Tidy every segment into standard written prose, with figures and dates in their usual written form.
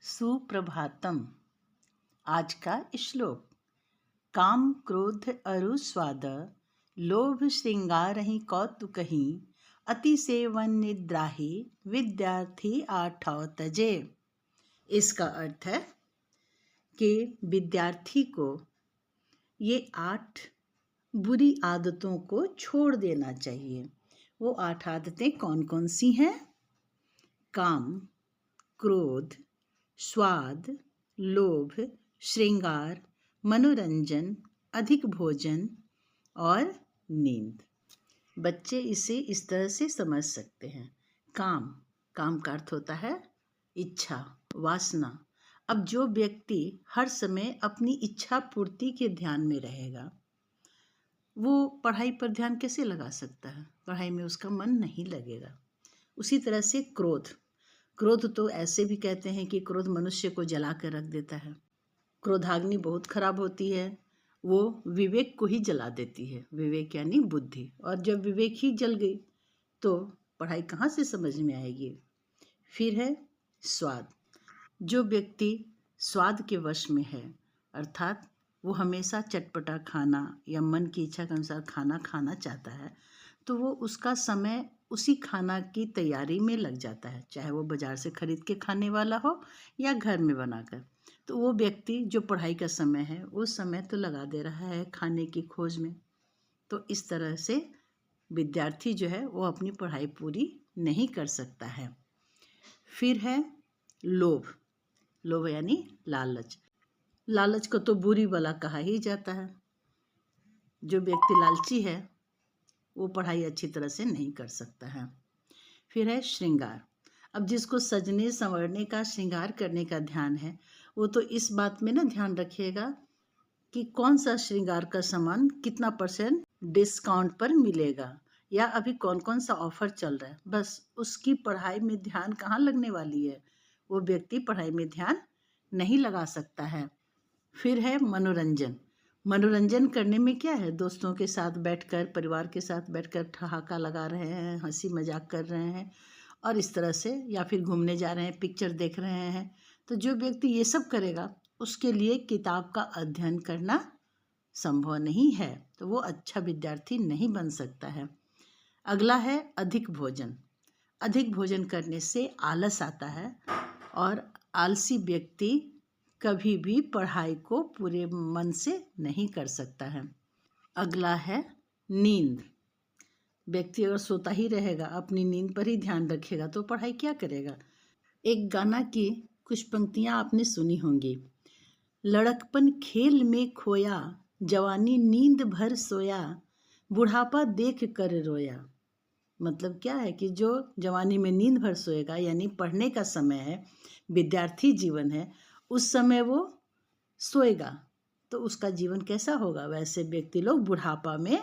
सुप्रभातम। आज का श्लोक। काम क्रोध अरु स्वाद लोभ श्रृंगार ही कौतुकहि अति सेवन निद्राहि विद्यार्थी आठौ तजे। इसका अर्थ है कि विद्यार्थी को ये 8 बुरी आदतों को छोड़ देना चाहिए। वो 8 आदतें कौन कौन सी हैं? काम, क्रोध, स्वाद, लोभ, श्रृंगार, मनोरंजन, अधिक भोजन और नींद। बच्चे इसे इस तरह से समझ सकते हैं। काम का अर्थ होता है इच्छा, वासना। अब जो व्यक्ति हर समय अपनी इच्छा पूर्ति के ध्यान में रहेगा, वो पढ़ाई पर ध्यान कैसे लगा सकता है? पढ़ाई में उसका मन नहीं लगेगा। उसी तरह से क्रोध तो ऐसे भी कहते हैं कि क्रोध मनुष्य को जला कर रख देता है। क्रोधाग्नि बहुत खराब होती है, वो विवेक को ही जला देती है। विवेक यानी बुद्धि, और जब विवेक ही जल गई तो पढ़ाई कहाँ से समझ में आएगी? फिर है स्वाद। जो व्यक्ति स्वाद के वश में है, अर्थात वो हमेशा चटपटा खाना या मन की इच्छा के अनुसार खाना खाना चाहता है, तो वो उसका समय उसी खाना की तैयारी में लग जाता है, चाहे वो बाज़ार से खरीद के खाने वाला हो या घर में बनाकर। तो वो व्यक्ति जो पढ़ाई का समय है, वो समय तो लगा दे रहा है खाने की खोज में। तो इस तरह से विद्यार्थी जो है वो अपनी पढ़ाई पूरी नहीं कर सकता है। फिर है लोभ। लोभ यानी लालच। लालच को तो बुरी बला कहा ही जाता है। जो व्यक्ति लालची है वो पढ़ाई अच्छी तरह से नहीं कर सकता है। फिर है श्रृंगार। अब जिसको सजने संवरने का, श्रृंगार करने का ध्यान है, वो तो इस बात में ना ध्यान रखिएगा कि कौन सा श्रृंगार का सामान कितना % डिस्काउंट पर मिलेगा या अभी कौन कौन सा ऑफर चल रहा है। बस उसकी पढ़ाई में ध्यान कहाँ लगने वाली है? वो व्यक्ति पढ़ाई में ध्यान नहीं लगा सकता है। फिर है मनोरंजन। मनोरंजन करने में क्या है? दोस्तों के साथ बैठकर, परिवार के साथ बैठकर ठहाका लगा रहे हैं, हंसी मजाक कर रहे हैं और इस तरह से, या फिर घूमने जा रहे हैं, पिक्चर देख रहे हैं। तो जो व्यक्ति ये सब करेगा उसके लिए किताब का अध्ययन करना संभव नहीं है, तो वो अच्छा विद्यार्थी नहीं बन सकता है। अगला है अधिक भोजन। अधिक भोजन करने से आलस आता है और आलसी व्यक्ति कभी भी पढ़ाई को पूरे मन से नहीं कर सकता है। अगला है नींद। व्यक्ति अगर सोता ही रहेगा, अपनी नींद पर ही ध्यान रखेगा, तो पढ़ाई क्या करेगा? एक गाना की कुछ पंक्तियां आपने सुनी होंगी। लड़कपन खेल में खोया, जवानी नींद भर सोया, बुढ़ापा देख कर रोया। मतलब क्या है कि जो जवानी में नींद भर सोएगा, यानी पढ़ने का समय है, विद्यार्थी जीवन है, उस समय वो सोएगा तो उसका जीवन कैसा होगा? वैसे व्यक्ति लोग बुढ़ापा में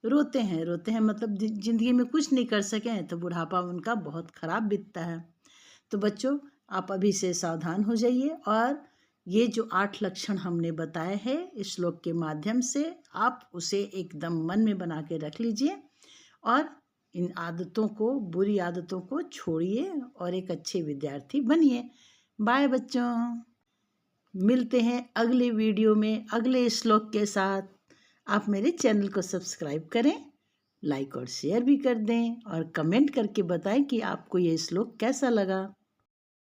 रोते हैं मतलब जिंदगी में कुछ नहीं कर सके हैं, तो बुढ़ापा उनका बहुत खराब बीतता है। तो बच्चों, आप अभी से सावधान हो जाइए और ये जो 8 लक्षण हमने बताए हैं इस श्लोक के माध्यम से, आप उसे एकदम मन में बना के रख लीजिए और इन आदतों को, बुरी आदतों को छोड़िए और एक अच्छे विद्यार्थी बनिए। बाय बच्चों, मिलते हैं अगले वीडियो में अगले श्लोक के साथ। आप मेरे चैनल को सब्सक्राइब करें, लाइक और शेयर भी कर दें और कमेंट करके बताएं कि आपको ये श्लोक कैसा लगा।